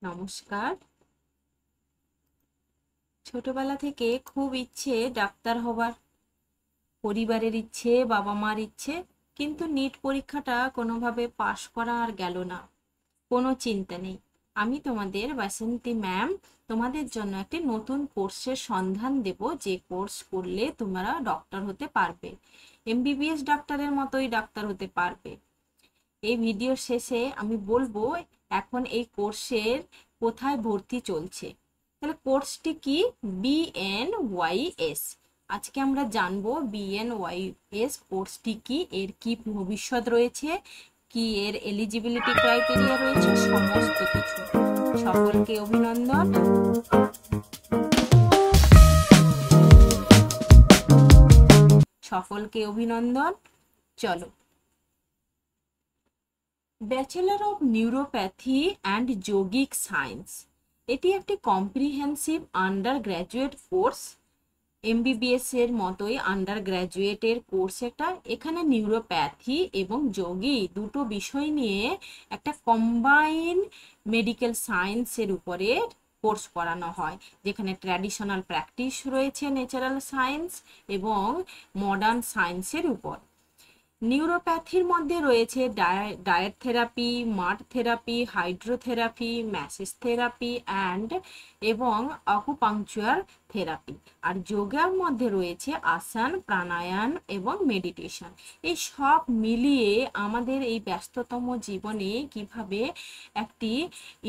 নমস্কার। ছোটবেলা থেকে খুব ইচ্ছে ডাক্তার হবার, পরিবারের ইচ্ছে, বাবা মার ইচ্ছে, কিন্তু নিট পরীক্ষাটা কোনোভাবে পাশ করা আর গেল না। কোনো চিন্তা নেই, আমি তোমাদের বাসন্তী ম্যাম তোমাদের জন্য একটি নতুন কোর্সের সন্ধান দেব, যে কোর্স করলে তোমরা ডক্টর হতে পারবে, এমবিবিএস ডাক্তারের মতোই ডাক্তার হতে পারবে। এই ভিডিও শেষে আমি বলবো এখন এই কোর্সের কোথায় ভর্তি চলছে। তাহলে কোর্সটি কি? বিএনওয়াইএস। আজকে আমরা জানবো বিএনওয়াইএস কোর্সটি কি, এর কি ভবিষ্যৎ রয়েছে, কি এর এলিজিবিলিটি ক্রাইটেরিয়া রয়েছে, সমস্ত কিছু। সকলকে অভিনন্দন। সকলকে অভিনন্দন। চলো। Bachelor of neuropathy and yogic science, এটি একটি comprehensive undergraduate course, MBBS এর মতোই আন্ডার গ্র্যাজুয়েটের কোর্স এটা। এখানে নিউরোপ্যাথি এবং যোগী দুটো বিষয় নিয়ে একটা কম্বাইন মেডিকেল সায়েন্সের উপরে কোর্স করানো হয়, যেখানে ট্র্যাডিশনাল প্র্যাকটিস রয়েছে ন্যাচারাল সায়েন্স এবং মডার্ন সায়েন্সের উপর। নিউরোপ্যাথির মধ্যে রয়েছে diet therapy, মাড therapy, hydrotherapy, massage therapy এবং আকুপাংচার থেরাপি। আর যোগার মধ্যে রয়েছে আসন, প্রাণায়াম এবং মেডিটেশন। এই সব মিলিয়ে আমাদের এই ব্যস্ততম জীবনে কিভাবে একটি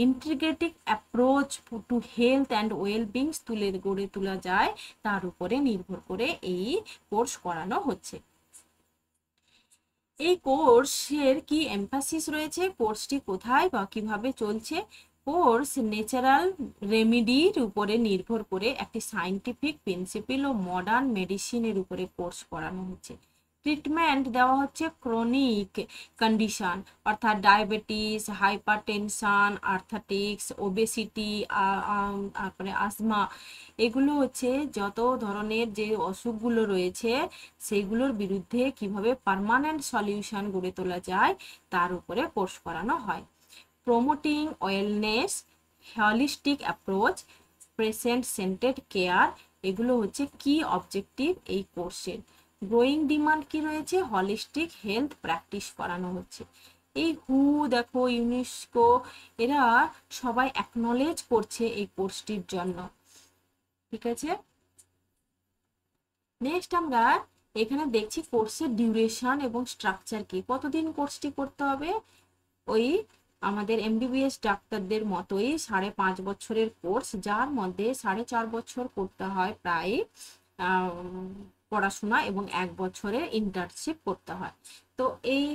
integrative approach to health and wellbeings গড়ে তোলা যায়, তার উপরে নির্ভর করে এই কোর্স করানো হচ্ছে। এই কোর্সের কি এমফাসিস রয়েছে, কোর্সটি কোথায় বা কিভাবে চলছে? কোর্স ন্যাচারাল রেমেডির উপরে নির্ভর করে একটি সায়েন্টিফিক প্রিন্সিপাল ও মডার্ন মেডিসিনের উপরে কোর্স করানো হচ্ছে। ট্রিটমেন্ট দেওয়া হচ্ছে ক্রনিক কন্ডিশন, অর্থাৎ ডায়াবেটিস, হাইপারটেনশন, আর্থাইটিস, ওবেসিটি, তারপরে আজমা। এগুলো হচ্ছে যত ধরনের যে অসুখগুলো রয়েছে সেইগুলোর বিরুদ্ধে কিভাবে পার্মানেন্ট সলিউশন গড়ে তোলা যায় তার উপরে কোর্স করানো হয়। Promoting wellness, holistic approach, patient centred care, এগুলো হচ্ছে কি অবজেক্টিভ এই কোর্সের। গ্রোয়িং ডিমান্ড কি রয়েছে? হলিস্টিক হেলথ প্র্যাকটিস করানো হচ্ছে। এই দেখো, ইউনেস্কো, এরা সবাই অ্যাকনলেজ করছে এই কোর্সটির জন্য। ঠিক আছে, নেক্সট আমরা এখানে দেখছি কোর্সের ডিউরেশন এবং স্ট্রাকচার কি। কতদিন কোর্সটি করতে হবে? ওই আমাদের এমবিবিএস ডাক্তারদের মতোই 5.5 বছরের কোর্স, যার মধ্যে 4.5 বছর করতে হয় প্রায় পড়াশোনা এবং 1 বছরের ইন্টার্নশিপ করতে হয়। তো এই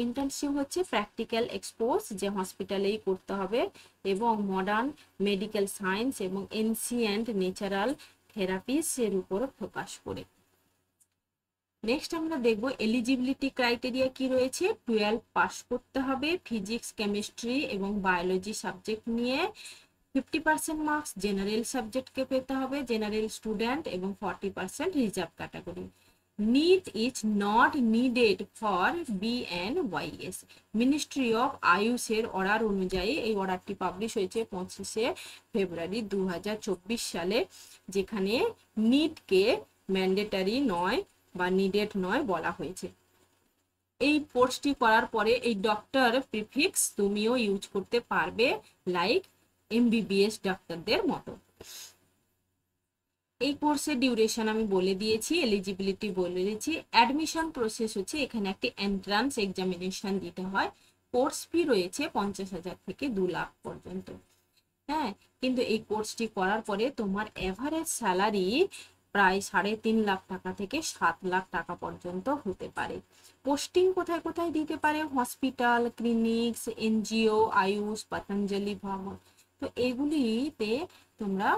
ইন্টার্নশিপ হচ্ছে প্র্যাকটিক্যাল এক্সপোজ, যে হসপিটালেই করতে হবে, এবং মডার্ন মেডিকেল সায়েন্স এবং এনসিয়েন্ট ন্যাচারাল থেরাপিস এর উপর ফোকাস করে। নেক্সট আমরা দেখব এলিজিবিলিটি ক্রাইটেরিয়া কি রয়েছে। 12 পাস করতে হবে, ফিজিক্স, কেমিস্ট্রি এবং বায়োলজি সাবজেক্ট নিয়ে 50% মার্কস জেনারেল সাবজেক্টকে পেতে হবে, জেনারেল স্টুডেন্ট, এবং 40% reserve category. NEET is not needed for BNYS. Ministry of আয়ুষের অর্ডার অনুযায়ী এই অর্ডারটি পাবলিশ হয়েছে 25শে ফেব্রুয়ারি 2024 সালে, যেখানে নিটকে ম্যান্ডেটারি নয় বা নিডেড নয় বলা হয়েছে। এই কোর্সটি করার পরে এই ডক্টর প্রিফিক্স তুমিও ইউজ করতে পারবে, লাইক এমবিবিএস ডাক্তারদের মতো। এই কোর্সের ডিউরেশন আমি বলে দিয়েছি, এলিজিবিলিটি বলে দিয়েছি। অ্যাডমিশন প্রসেস হচ্ছে এখানে একটি এন্ট্রান্স এক্সামিনেশন দিতে হয়। কোর্স ফি রয়েছে 50,000 থেকে 2 লাখ পর্যন্ত। হ্যাঁ, কিন্তু এই কোর্সটি করার পরে তোমার এভারেজ স্যালারি প্রায় 3.5 লাখ টাকা থেকে 7 লাখ টাকা পর্যন্ত হতে পারে। পোস্টিং কোথায় কোথায় দিতে পারে? Hospital, clinics, NGO, Ayush, Patanjali, ভ্রমণ। তো এগুলিতে তোমরা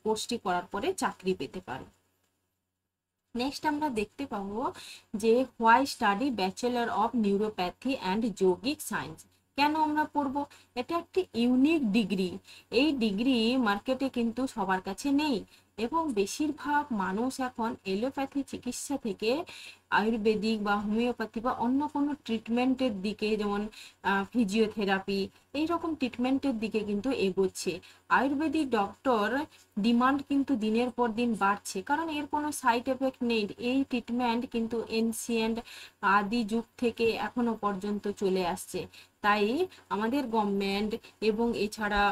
কোর্সটি করার পরে চাকরি পেতে পারো। নেক্সট আমরা দেখতে পাবো যে why study bachelor of neuropathy and yogic science. কেন আমরা পড়বো? এটা একটি ইউনিক ডিগ্রি। এই ডিগ্রি মার্কেটে কিন্তু সবার কাছে নেই। এবং বেশিরভাগ মানুষ এখন এলোপ্যাথি চিকিৎসা থেকে আয়ুর্বেদিক বা হোমিওপ্যাথি বা অন্য কোনো ট্রিটমেন্টের দিকে, যেমন ফিজিওথেরাপি, এইরকম ট্রিটমেন্টের দিকে কিন্তু এগোচ্ছে। আয়ুর্বেদিক ডক্টর ডিমান্ড কিন্তু দিনের পর দিন বাড়ছে, কারণ এর কোনো সাইড এফেক্ট নেই। এই ট্রিটমেন্ট কিন্তু এনসিয়েন্ট আদি যুগ থেকে এখনো পর্যন্ত চলে আসছে। তাই আমাদের গভর্নমেন্ট এবং এছাড়া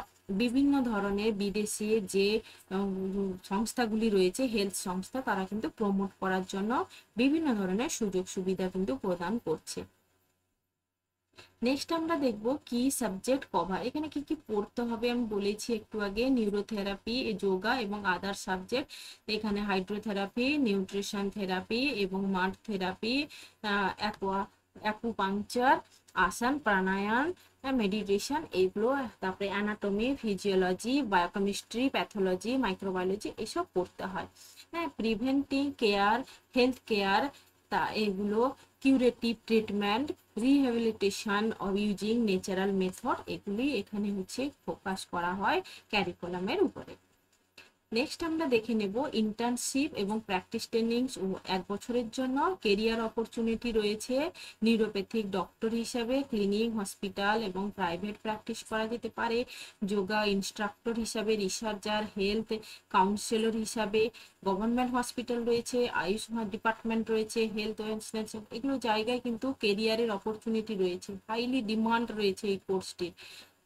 বিভিন্ন ধরনের বিদেশে যে সংস্থাগুলি রয়েছে, হেলথ সংস্থা, তারা কিন্তু প্রমোট করার জন্য বিভিন্ন ধরনের সুযোগ সুবিধা কিন্তু প্রদান করছে। নেক্সট আমরা দেখব কি সাবজেক্ট কভার। এখানে কি কি পড়তে হবে আমি বলেছি একটু আগে, নিউরোথেরাপি, যোগা এবং আদার সাবজেক্ট। এখানে হাইড্রোথেরাপি, নিউট্রিশন থেরাপি এবং মাড থেরাপি, অ্যাকুপাংচার, আসন, প্রাণায়াম, মেডিটেশন, এইগুলো, তারপরে anatomy, physiology, biochemistry, pathology, microbiology, এসব পড়তে হয়। হ্যাঁ, প্রিভেন্টিভ কেয়ার, হেলথ কেয়ার, তা এগুলো, curative treatment, rehabilitation of using natural method, এগুলি এখানে হচ্ছে ফোকাস করা হয় ক্যারিকুলামের উপরে। নেক্সট আমরা দেখে নেব ইন্টার্নশিপ এবং প্র্যাকটিস ট্রেনিং। 1 বছরের জন্য কেরিয়ার অপরচুনিটি রয়েছে। নিউরোপ্যাথিক ডক্টর হিসাবে ক্লিনিক, হসপিটাল এবং প্রাইভেট প্র্যাকটিস করা যেতে পারে। যোগা ইনস্ট্রাক্টর হিসাবে, রিসার্চার, হেলথ কাউন্সিলর হিসাবে, গভর্নমেন্ট হসপিটাল রয়েছে, আয়ুষ ডিপার্টমেন্ট রয়েছে, হেলথ ওয়েলনেস, এগুলো জায়গায় কিন্তু কেরিয়ারের অপরচুনিটি রয়েছে, হাইলি ডিমান্ড রয়েছে এই কোর্সটির।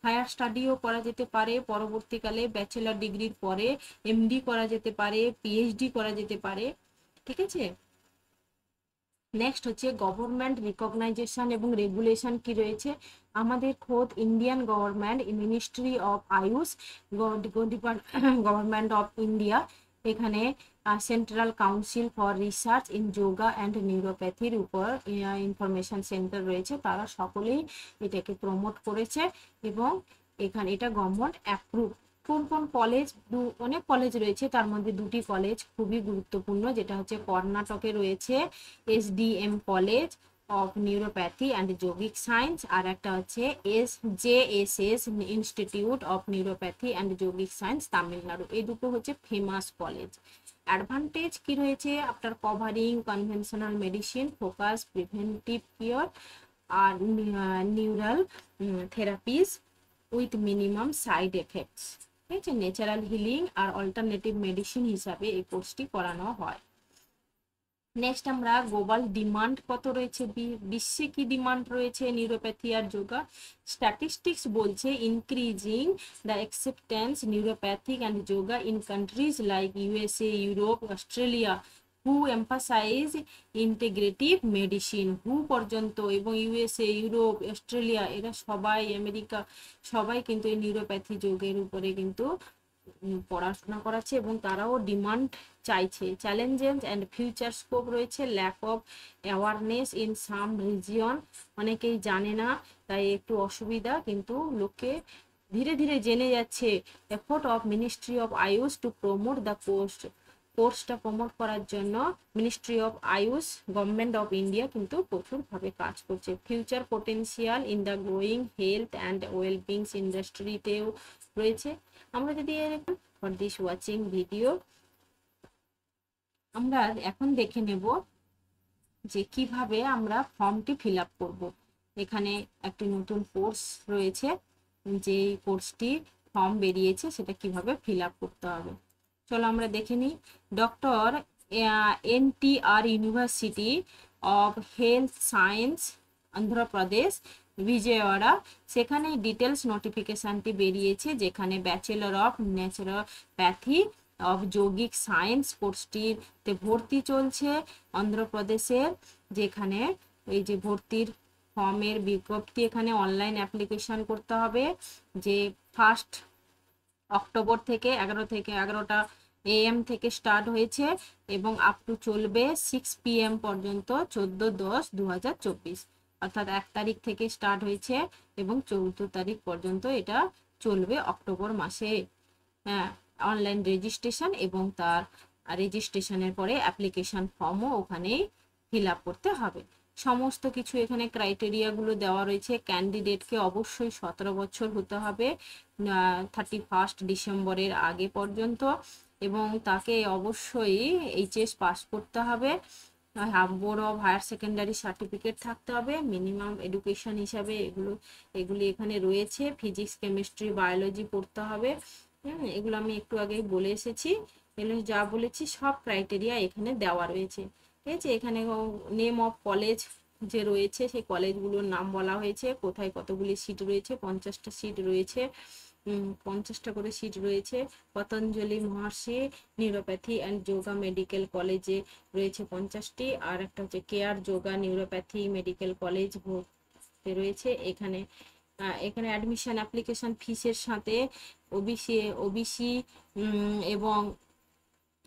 হায়ার স্টাডিও করা যেতে পারে, পরবর্তীকালে ব্যাচেলার ডিগ্রির পরে এমডি করা যেতে পারে, পিএইচডি করা যেতে পারে। ঠিক আছে। নেক্সট হচ্ছে গভর্নমেন্ট রিকগনাইজেশন এবং রেগুলেশন কি রয়েছে। আমাদের খোদ Indian government, ministry of Ayush, government of India, এখানে central council for research in yoga and নিউরোপ্যাথির উপর ইনফরমেশন সেন্টার রয়েছে, তারা সকলেই এটাকে প্রমোট করেছে এবং এখানে এটা গভর্নমেন্ট অ্যাপ্রুভ। কোন কোন কলেজ, অনেক কলেজ রয়েছে, তার মধ্যে 2টি কলেজ খুবই গুরুত্বপূর্ণ, যেটা হচ্ছে কর্ণাটকে রয়েছে SDM college of neuropathy and yogic science, আর একটা হচ্ছে JSS institute of neuropathy and yogic science, Tamil Nadu. এই দুটো হচ্ছে ফেমাস কলেজ। অ্যাডভান্টেজ কি রয়েছে, after covering conventional medicine, focus preventive care আর neural therapies with minimum side effects. ঠিক আছে, ন্যাচারাল হিলিং আর অল্টারনেটিভ মেডিসিন হিসাবে এই কোর্সটি করানো হয়। নেক্সট আমরা গ্লোবাল ডিমান্ড কত রয়েছে, বিশ্বে কি ডিমান্ড রয়েছে নিউরোপ্যাথি আর যোগা। স্ট্যাটিস্টিক্স বলছে increasing the acceptance neuropathic and yoga in countries like USA, Europe, Australia, who emphasize integrative medicine. Who পর্যন্ত এবং ইউএসএ, ইউরোপ, অস্ট্রেলিয়া, এরা সবাই, আমেরিকা, সবাই কিন্তু এই নিউরোপ্যাথি যোগের উপরে কিন্তু পড়াশোনা করাচ্ছে এবং তারাও ডিমান্ড চাইছে। চ্যালেঞ্জেস অ্যান্ড ফিউচার স্কোপ রয়েছে, lack of awareness in some region, অনেকেই জানে না, তাই একটু অসুবিধা, কিন্তু লোকে ধীরে ধীরে জেনে যাচ্ছে। Effort of ministry of Ayush to promote the কোর্সটা প্রমোট করার জন্য ministry of Ayush, government of India কিন্তু প্রচুরভাবে কাজ করছে। Future potential in the growing health and wellbeings ইন্ডাস্ট্রিতেও রয়েছে। আমরা যদি ফর দিস ওয়াচিং ভিডিও, আমরা এখন দেখে নেব যে কিভাবে আমরা ফর্মটি ফিল আপ করবো। এখানে একটি নতুন কোর্স রয়েছে, যে কোর্সটি ফর্ম বেরিয়েছে সেটা কিভাবে ফিল আপ করতে হবে। চলো আমরা দেখে নিই। Doctor NTR university of health science, Andhra Pradesh, Vijayawada, সেখানে ডিটেলস নোটিফিকেশনটি বেরিয়েছে, যেখানে ব্যাচেলর অফ ন্যাচারোপ্যাথি অফ যৌগিক সায়েন্স কোর্সটিতে ভর্তি চলছে অন্ধ্রপ্রদেশের। যেখানে এই যে ভর্তির ফর্মের বিজ্ঞপ্তি, এখানে অনলাইন অ্যাপ্লিকেশন করতে হবে, যে 1 অক্টোবর থেকে 11টা AM থেকে স্টার্ট হয়েছে এবং আপ টু চলবে 6 PM পর্যন্ত, 14/10/2024, অর্থাৎ 1 তারিখ থেকে স্টার্ট হয়েছে এবং 14 তারিখ পর্যন্ত এটা চলবে অক্টোবর মাসে। হ্যাঁ, অনলাইন রেজিস্ট্রেশন এবং তার রেজিস্ট্রেশনের পরে অ্যাপ্লিকেশন ফর্মও ওখানেই ফিল আপ করতে হবে। সমস্ত কিছু এখানে ক্রাইটেরিয়াগুলো দেওয়া রয়েছে। ক্যান্ডিডেটকে অবশ্যই 17 বছর হতে হবে 31 ডিসেম্বরের আগে পর্যন্ত। এবং তাকে অবশ্যই এইচএস পাস করতে হবে, half board of higher secondary certificate থাকতে হবে। মিনিমাম এডুকেশন হিসাবে এগুলি এখানে রয়েছে। ফিজিক্স, কেমিস্ট্রি, বায়োলজি পড়তে হবে। এগুলো আমি একটু আগেই বলে এসেছি। এগুলো যা বলেছি সব ক্রাইটেরিয়া এখানে দেওয়া রয়েছে। ঠিক আছে, এখানে নেম অফ কলেজ যে রয়েছে সেই কলেজগুলোর নাম বলা হয়েছে, কোথায় কতগুলি সিট রয়েছে, 50টা সিট রয়েছে, 50টা করে সিট রয়েছে। পতঞ্জলি মহর্ষি নিউরোপ্যাথি অ্যান্ড যোগা মেডিকেল কলেজে রয়েছে 50টি, আর একটা হচ্ছে care yoga neuropathy medical college রয়েছে। এখানে অ্যাডমিশন অ্যাপ্লিকেশন ফিসের সাথে ওবিসি এবং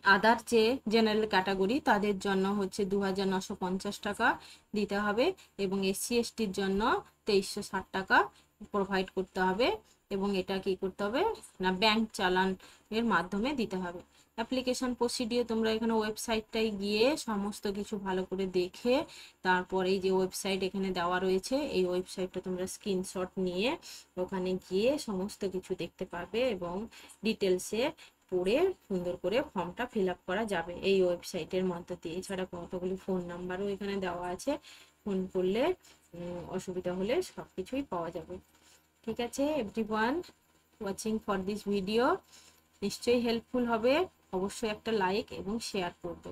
আদার যে জেনারেল ক্যাটাগরি তাদের জন্য হচ্ছে 2950 টাকা দিতে হবে, এবং এসসি এসটির জন্য 2360 টাকা প্রোভাইড করতে হবে। এবং এটা কি করতে হবে না, ব্যাংক চালানের মাধ্যমে দিতে হবে। অ্যাপ্লিকেশন প্রসিডিওর তোমরা এখানে ওয়েবসাইটটায় গিয়ে সমস্ত কিছু ভালো করে দেখে তারপর এই যে ওয়েবসাইট এখানে দেওয়া রয়েছে, এই ওয়েবসাইটটা তোমরা স্ক্রিনশট নিয়ে ওখানে গিয়ে সমস্ত কিছু দেখতে পারবে এবং ডিটেলসে পড়ে সুন্দর করে ফর্মটা ফিল আপ করা যাবে এই ওয়েবসাইটের মধ্যে দিয়ে। এছাড়া কতগুলি ফোন নাম্বারও এখানে দেওয়া আছে, ফোন করলে অসুবিধা হলে সব কিছুই পাওয়া যাবে। ঠিক আছে everyone, watching for this video নিশ্চয়ই হেল্পফুল হবে, অবশ্যই একটা লাইক এবং শেয়ার করবে।